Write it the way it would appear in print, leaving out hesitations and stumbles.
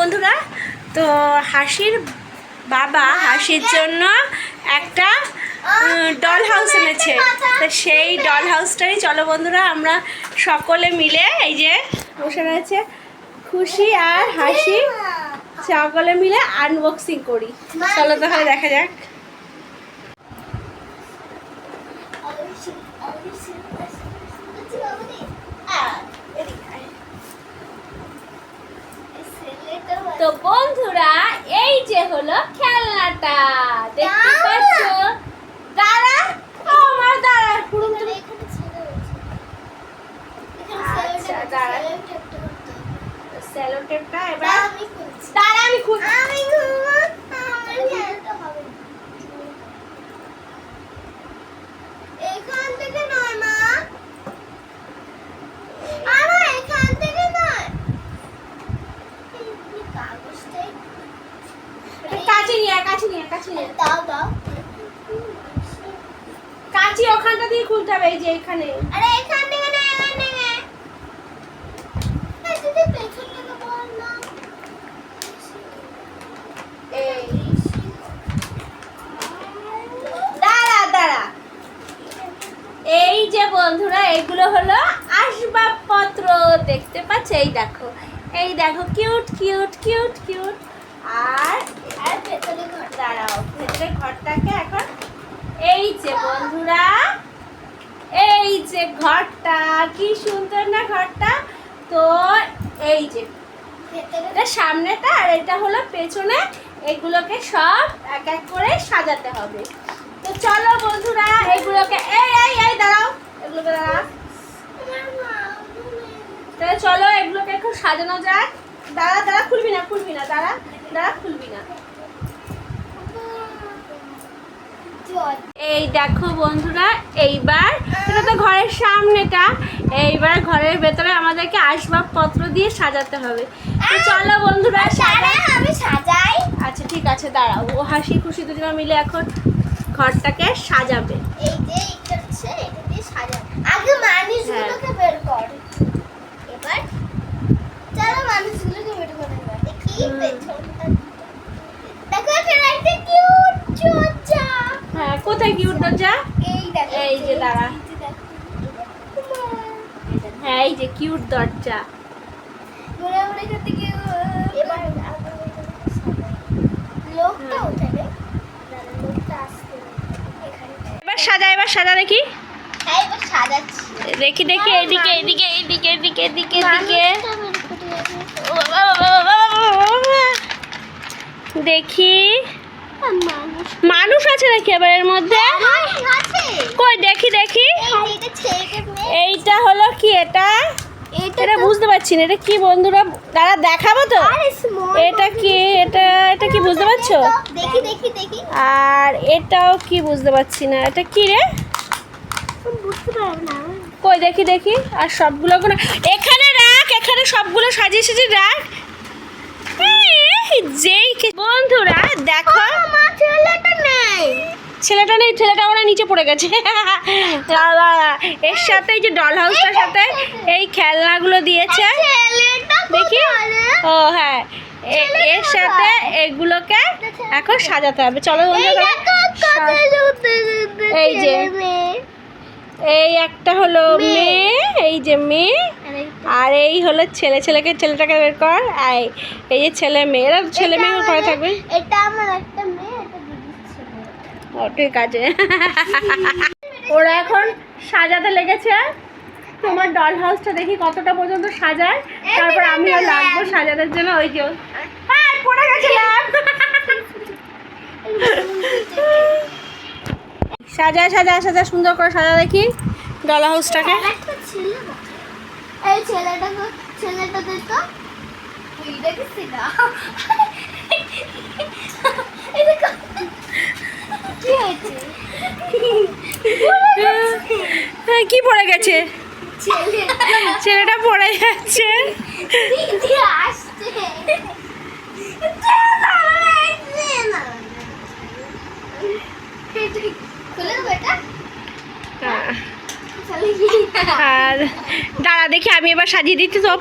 বন্ধুরা, তো হাসির বাবা হাসির জন্য একটা ডল হাউস এনেছে। তো সেই ডল হাউসটাই চলো বন্ধুরা আমরা সকলে মিলে, এই যে বসে রয়েছে খুশি আর হাসি, সকলে মিলে আনবক্সিং করি। চলো তাহলে দেখা যাক। তো বন্ধুরা, এই যে হলো খেলনাটা, দেখতে পাচ্ছ? দাঁড়া, ও আমার দাঁড়া, পুরো আচ্ছা দাঁড়া, সেলো টেপটা এবার দাঁড়া, আমি এখান থেকে নয় মা, আরে এখান থেকে নয়, কাগজটাই কাঁচি নিয়ে দাও দাও, কাঁচি ওখানটা দিয়ে খুলতে হবে। এই যে এখানে, আরে এখান থেকে না, এখান থেকে এই যদি পেছন থেকে বল না, এই দাঁড়া, এই যে বন্ধুরা, এগুলো হলো আসবাবপত্র, দেখতে পাচ্ছ? এই দেখো কিউট কিউট কিউট কিউট। আর ভেতরে ঘর, দাঁড়াও, ভেতরে ঘরটাকে এখন, এই যে বন্ধুরা, এই যে ঘরটা, কি সুন্দর না ঘরটা। তো এই যে এটা সামনেটা আর এটা হলো পেছনে, এগুলোকে সব এক এক করে সাজাতে হবে। তো চলো বন্ধুরা, এগুলোকে এই দাঁড়াও, এগুলোকে দাঁড়াও, তাহলে চলো এগুলোকে এখন সাজানো যাক। দাঁড়া, খুলবি না, দাঁড়া, খুলবি না। এই দেখো বন্ধুরা, এইবার এটা তো ঘরের সামনেটা, এইবার ঘরের ভেতরে আমাদেরকে আসবাবপত্র দিয়ে সাজাতে হবে। তো চলো বন্ধুরা, আমি সাজাই। আচ্ছা ঠিক আছে, দাঁড়াও, ও হাসি খুশি দুজনে মিলে এখন ঘরটাকে সাজাবে। এই যে এটা হচ্ছে, এটা দিয়ে সাজাবো। আগে মানুষগুলোকে বের কর, এবার চলো মানুষগুলোকে বের করে এবার দেখি পেছনটা। দেখো এখানে একটা কিউট দরজা। হ্যাঁ, কোথায় কিউট দরজা? এই দেখো, এই যে দাঁড়া, এই যে দেখো। হ্যাঁ এই যে কিউট দরজা। ঘুরে ঘুরে এখান থেকে এবার লোকটা উঠাবে, লোকটা আসছে এখানে। এবার সাজা দেখি, হ্যাঁ এবার সাজাচ্ছি, দেখি এদিকে। দেখি মানুষ আছে নাকি আবার এর মধ্যে? কই দেখি। এইটা হলো কি? এটা বুঝতে পারছি না, এটা কি বন্ধুরা? দাঁড়া দেখাবো তো। এটা কি? এটা কি বুঝতে পারছো? দেখি আর এটাও কি বুঝতে পারছি না, এটা কি রে? বুঝতে পারব না। কই দেখি। আর সবগুলো এখানে রাখ, এখানে সবগুলো সাজিয়ে রাখ। যেই বন্ধুরা দেখো, ছেলেটা নেই, ছেলেটা ওরা নিচে পড়ে গেছে। এর সাথে এই যে ডল হাউসটার সাথে এই খেলনাগুলো দিয়েছে, দেখি। ও হ্যাঁ, এর সাথে এগুলোকে এখন সাজাতে হবে। চলো বন্ধুরা, এই যে এই একটা হলো মেয়ে, এই যে মেয়ে, আর এই হলো ছেলেটাকে বের কর। এই যে ছেলে মেয়েরা, ছেলে মেয়ে করে থাকবে। এটা আমার একটা মেয়ে, এটা দিদির ছেলে। ও ঠিক আছে। ওরা এখন সাজাতে লেগেছে। তোমার ডল হাউসটা দেখি কতটা পর্যন্ত সাজায়, তারপর আমিও লাগবো সাজানোর জন্য। ওই যে পড়ে গেছিলাম। সাজা সুন্দর করে সাজা দেখি ডল হাউসটাকে। এই ছেলেটা দেখো, তুই দেখিস না? কি হয়েছে? কি পড়ে গেছে? ছেলেটা পড়ে যাচ্ছে। আসছে আর দাঁড়া দেখি, আমি এবার সাজিয়ে দিচ্ছি তো।